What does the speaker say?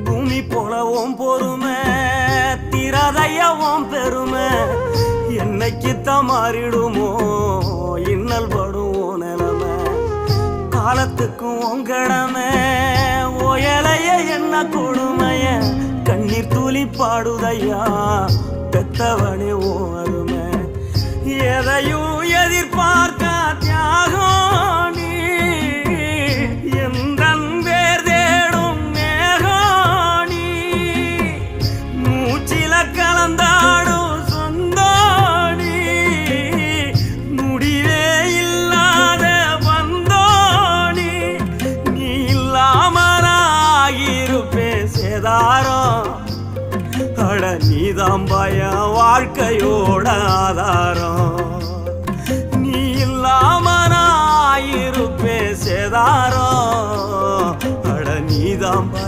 பூமி போலவும் பொறுமை திரதையவும் பெருமை என்னைக்குத்தான் மாறிடுமோ இன்னல் படுவோம் நிலைமை காலத்துக்கும் உங்கடமை ஓயலைய என்ன கொடுமைய கண்ணீர் துளி பாடுதையா பெத்தவனே ஓ அருமை எதையும் எதிர்பார்க்க தியாகம் நீ எந்தன் வேர் தேடும் மேகம் நீ மூச்சில கலந்தாடும் சொந்தோணி முடிவே இல்லாத வந்தோணி நீ இல்லாமலாகிருப்பே சேதாரம் அட நீதான் பயம் வாழ்க்கையோட ஆதாரம் நீ இல்லாம நான் இருப்பே சேதாரம் அட நீதான் பயம்